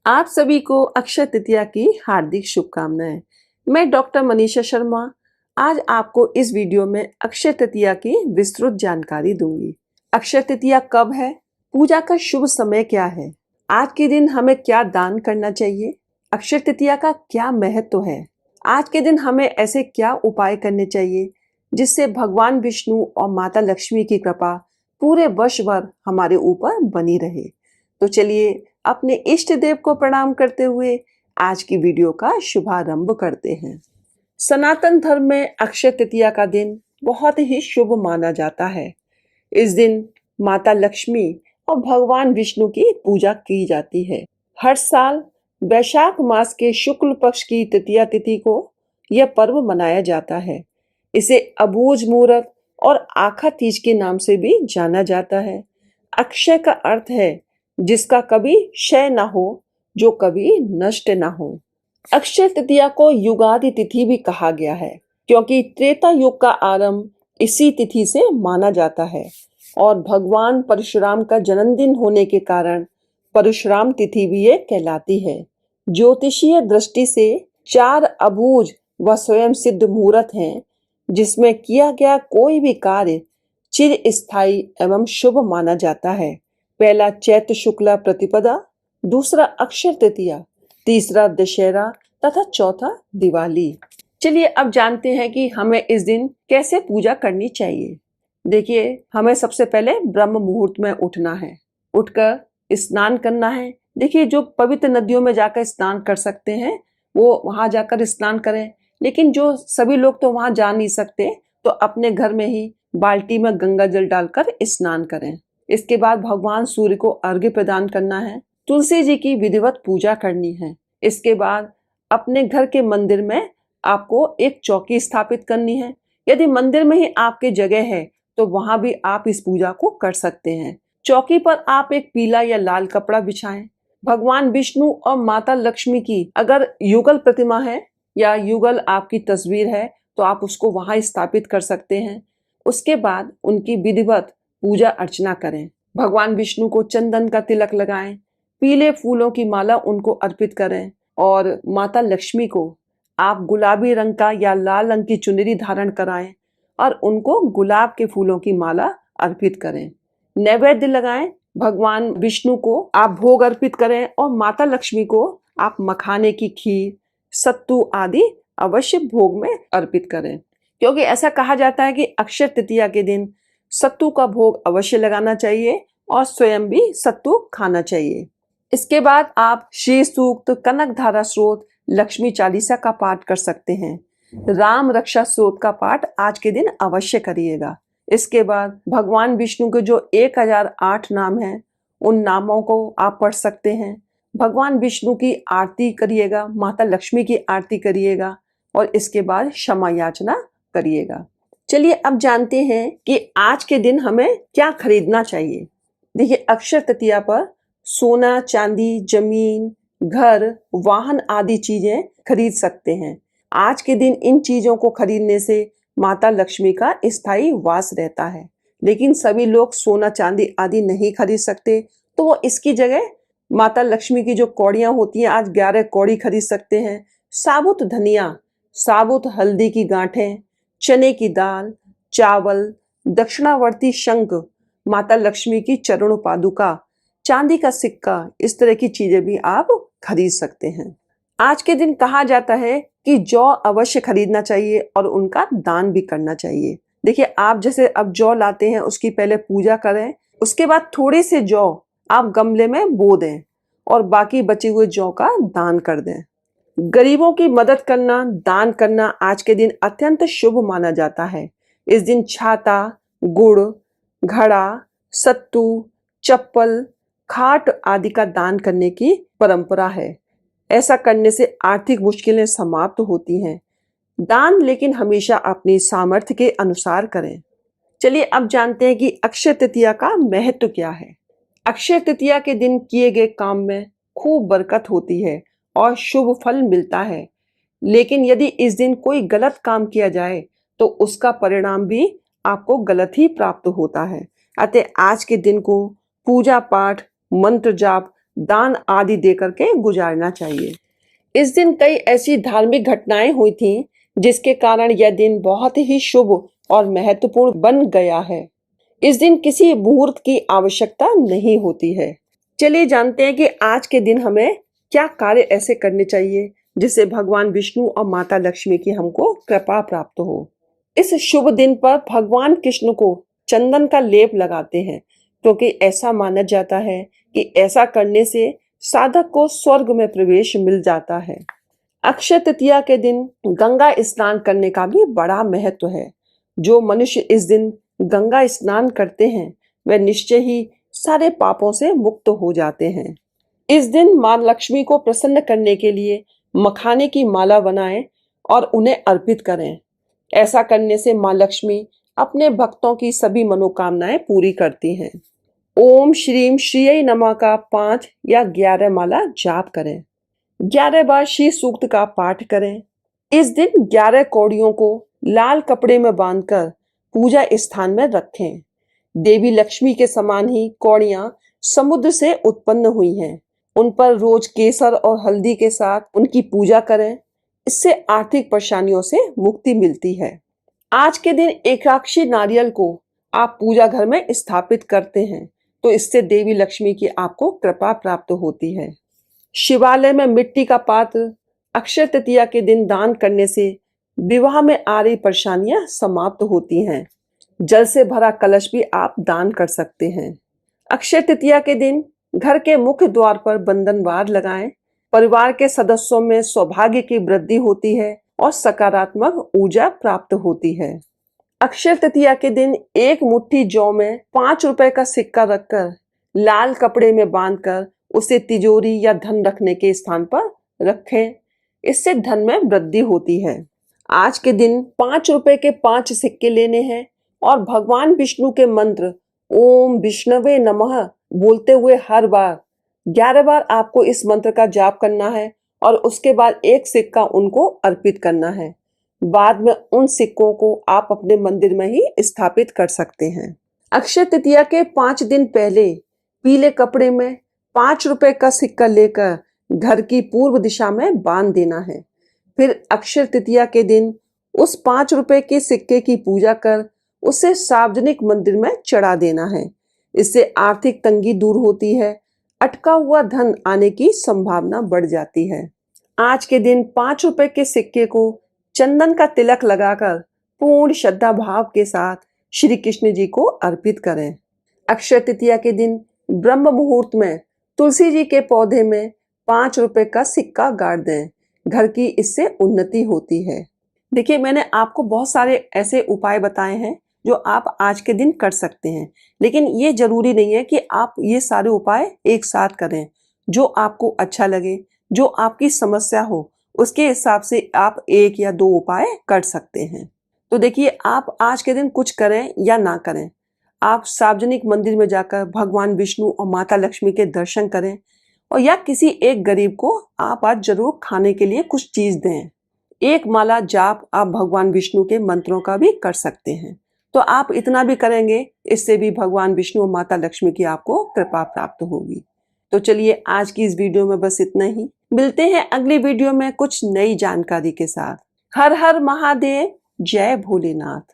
आप सभी को अक्षय तृतीया की हार्दिक शुभकामनाएं। मैं डॉक्टर मनीषा शर्मा आज आपको इस वीडियो में अक्षय तृतीया की विस्तृत जानकारी दूंगी। अक्षय तृतीया कब है, पूजा का शुभ समय क्या है, आज के दिन हमें क्या दान करना चाहिए, अक्षय तृतीया का क्या महत्व है, आज के दिन हमें ऐसे क्या उपाय करने चाहिए जिससे भगवान विष्णु और माता लक्ष्मी की कृपा पूरे वर्ष भर हमारे ऊपर बनी रहे। तो चलिए अपने इष्ट देव को प्रणाम करते हुए आज की वीडियो का शुभारंभ करते हैं। सनातन धर्म में अक्षय तृतीया का दिन बहुत ही शुभ माना जाता है। इस दिन माता लक्ष्मी और भगवान विष्णु की पूजा की जाती है। हर साल वैशाख मास के शुक्ल पक्ष की तृतीया तिथि को यह पर्व मनाया जाता है। इसे अबूझ मुहूर्त और आखा तीज के नाम से भी जाना जाता है। अक्षय का अर्थ है जिसका कभी क्षय न हो, जो कभी नष्ट न हो। अक्षय तृतीया को युगादि तिथि भी कहा गया है क्योंकि त्रेता युग का आरंभ इसी तिथि से माना जाता है और भगवान परशुराम का जन्मदिन होने के कारण परशुराम तिथि भी ये कहलाती है। ज्योतिषीय दृष्टि से 4 अबूझ व स्वयं सिद्ध मुहूर्त हैं जिसमें किया गया कोई भी कार्य चिर स्थायी एवं शुभ माना जाता है। पहला चैत्र शुक्ला प्रतिपदा, दूसरा अक्षय तृतीया, तीसरा दशहरा तथा चौथा दिवाली। चलिए अब जानते हैं कि हमें इस दिन कैसे पूजा करनी चाहिए। देखिए, हमें सबसे पहले ब्रह्म मुहूर्त में उठना है, उठकर स्नान करना है। देखिए, जो पवित्र नदियों में जाकर स्नान कर सकते हैं वो वहां जाकर स्नान करें, लेकिन जो सभी लोग तो वहां जा नहीं सकते तो अपने घर में ही बाल्टी में गंगा जल डालकर स्नान करें। इसके बाद भगवान सूर्य को अर्घ्य प्रदान करना है, तुलसी जी की विधिवत पूजा करनी है। इसके बाद अपने घर के मंदिर में आपको एक चौकी स्थापित करनी है। यदि मंदिर में ही आपके जगह है तो वहां भी आप इस पूजा को कर सकते हैं। चौकी पर आप एक पीला या लाल कपड़ा बिछाएं। भगवान विष्णु और माता लक्ष्मी की अगर युगल प्रतिमा है या युगल आपकी तस्वीर है तो आप उसको वहां स्थापित कर सकते हैं। उसके बाद उनकी विधिवत पूजा अर्चना करें। भगवान विष्णु को चंदन का तिलक लगाएं, पीले फूलों की माला उनको अर्पित करें और माता लक्ष्मी को आप गुलाबी रंग का या लाल रंग की चुनरी धारण कराएं और उनको गुलाब के फूलों की माला अर्पित करें। नैवेद्य लगाएं, भगवान विष्णु को आप भोग अर्पित करें और माता लक्ष्मी को आप मखाने की खीर, सत्तू आदि अवश्य भोग में अर्पित करें, क्योंकि ऐसा कहा जाता है कि अक्षय तृतीया के दिन सत्तू का भोग अवश्य लगाना चाहिए और स्वयं भी सत्तू खाना चाहिए। इसके बाद आप श्री सूक्त, कनक धारा स्रोत, लक्ष्मी चालीसा का पाठ कर सकते हैं। राम रक्षा स्रोत का पाठ आज के दिन अवश्य करिएगा। इसके बाद भगवान विष्णु के जो 1008 नाम हैं उन नामों को आप पढ़ सकते हैं। भगवान विष्णु की आरती करिएगा, माता लक्ष्मी की आरती करिएगा और इसके बाद क्षमा याचना करिएगा। चलिए अब जानते हैं कि आज के दिन हमें क्या खरीदना चाहिए। देखिए, अक्षय तृतीया पर सोना, चांदी, जमीन, घर, वाहन आदि चीजें खरीद सकते हैं। आज के दिन इन चीजों को खरीदने से माता लक्ष्मी का स्थायी वास रहता है, लेकिन सभी लोग सोना चांदी आदि नहीं खरीद सकते तो वो इसकी जगह माता लक्ष्मी की जो कौड़ियां होती हैं आज 11 कौड़ी खरीद सकते हैं। साबुत धनिया, साबुत हल्दी की गांठें, चने की दाल, चावल, दक्षिणावर्ती शंख, माता लक्ष्मी की चरण पादुका, चांदी का सिक्का, इस तरह की चीजें भी आप खरीद सकते हैं। आज के दिन कहा जाता है कि जौ अवश्य खरीदना चाहिए और उनका दान भी करना चाहिए। देखिए, आप जैसे अब जौ लाते हैं उसकी पहले पूजा करें, उसके बाद थोड़े से जौ आप गमले में बो दें और बाकी बचे हुए जौ का दान कर दें। गरीबों की मदद करना, दान करना आज के दिन अत्यंत शुभ माना जाता है। इस दिन छाता, गुड़, घड़ा, सत्तू, चप्पल, खाट आदि का दान करने की परंपरा है। ऐसा करने से आर्थिक मुश्किलें समाप्त होती हैं। दान लेकिन हमेशा अपनी सामर्थ्य के अनुसार करें। चलिए अब जानते हैं कि अक्षय तृतीया का महत्व क्या है। अक्षय तृतीया के दिन किए गए काम में खूब बरकत होती है और शुभ फल मिलता है, लेकिन यदि इस दिन कोई गलत काम किया जाए तो उसका परिणाम भी आपको गलत ही प्राप्त होता है। अतः आज के दिन को पूजा पाठ, मंत्र जाप, दान आदि दे करके गुजारना चाहिए। इस दिन कई ऐसी धार्मिक घटनाएं हुई थीं जिसके कारण यह दिन बहुत ही शुभ और महत्वपूर्ण बन गया है। इस दिन किसी मुहूर्त की आवश्यकता नहीं होती है। चलिए जानते हैं कि आज के दिन हमें क्या कार्य ऐसे करने चाहिए जिससे भगवान विष्णु और माता लक्ष्मी की हमको कृपा प्राप्त हो। इस शुभ दिन पर भगवान कृष्ण को चंदन का लेप लगाते हैं, क्योंकि ऐसा माना जाता है कि ऐसा करने से साधक को स्वर्ग में प्रवेश मिल जाता है। अक्षय तृतीया के दिन गंगा स्नान करने का भी बड़ा महत्व है। जो मनुष्य इस दिन गंगा स्नान करते हैं वे निश्चय ही सारे पापों से मुक्त हो जाते हैं। इस दिन मां लक्ष्मी को प्रसन्न करने के लिए मखाने की माला बनाएं और उन्हें अर्पित करें। ऐसा करने से मां लक्ष्मी अपने भक्तों की सभी मनोकामनाएं पूरी करती हैं। ओम श्रीम श्रीयै नमः का 5 या 11 माला जाप करें। 11 बार श्री सूक्त का पाठ करें। इस दिन 11 कौड़ियों को लाल कपड़े में बांधकर पूजा स्थान में रखें। देवी लक्ष्मी के समान ही कौड़ियां समुद्र से उत्पन्न हुई हैं। उन पर रोज केसर और हल्दी के साथ उनकी पूजा करें। इससे आर्थिक परेशानियों से मुक्ति मिलती है। आज के दिन एकाक्षी नारियल को आप पूजा घर में स्थापित करते हैं तो इससे देवी लक्ष्मी की आपको कृपा प्राप्त होती है। शिवालय में मिट्टी का पात्र अक्षय तृतीया के दिन दान करने से विवाह में आ रही परेशानियां समाप्त होती हैं। जल से भरा कलश भी आप दान कर सकते हैं। अक्षय तृतीया के दिन घर के मुख्य द्वार पर बंधनवार लगाएं। परिवार के सदस्यों में सौभाग्य की वृद्धि होती है और सकारात्मक ऊर्जा प्राप्त होती है। अक्षय तृतीया के दिन एक मुट्ठी जौ में 5 रुपए का सिक्का रखकर लाल कपड़े में बांधकर उसे तिजोरी या धन रखने के स्थान पर रखें। इससे धन में वृद्धि होती है। आज के दिन 5 रुपए के 5 सिक्के लेने हैं और भगवान विष्णु के मंत्र ओम विष्णवे नमः बोलते हुए हर बार 11 बार आपको इस मंत्र का जाप करना है और उसके बाद एक सिक्का उनको अर्पित करना है। बाद में उन सिक्कों को आप अपने मंदिर में ही स्थापित कर सकते हैं। अक्षय तृतीया के 5 दिन पहले पीले कपड़े में 5 रुपए का सिक्का लेकर घर की पूर्व दिशा में बांध देना है। फिर अक्षय तृतीया के दिन उस 5 रुपए के सिक्के की पूजा कर उसे सार्वजनिक मंदिर में चढ़ा देना है। इससे आर्थिक तंगी दूर होती है। अटका हुआ धन आने की संभावना बढ़ जाती है। आज के दिन 5 रुपए के सिक्के को चंदन का तिलक लगाकर पूर्ण श्रद्धा भाव के साथ श्री कृष्ण जी को अर्पित करें। अक्षय तृतीया के दिन ब्रह्म मुहूर्त में तुलसी जी के पौधे में 5 रुपए का सिक्का गाड़ दें। घर की इससे उन्नति होती है। देखिए, मैंने आपको बहुत सारे ऐसे उपाय बताए हैं जो आप आज के दिन कर सकते हैं, लेकिन ये जरूरी नहीं है कि आप ये सारे उपाय एक साथ करें। जो आपको अच्छा लगे, जो आपकी समस्या हो, उसके हिसाब से आप 1 या 2 उपाय कर सकते हैं। तो देखिए, आप आज के दिन कुछ करें या ना करें, आप सार्वजनिक मंदिर में जाकर भगवान विष्णु और माता लक्ष्मी के दर्शन करें और या किसी एक गरीब को आप आज जरूर खाने के लिए कुछ चीज दें। एक माला जाप आप भगवान विष्णु के मंत्रों का भी कर सकते हैं। तो आप इतना भी करेंगे, इससे भी भगवान विष्णु और माता लक्ष्मी की आपको कृपा प्राप्त होगी। तो चलिए, आज की इस वीडियो में बस इतना ही। मिलते हैं अगली वीडियो में कुछ नई जानकारी के साथ। हर हर महादेव, जय भोलेनाथ।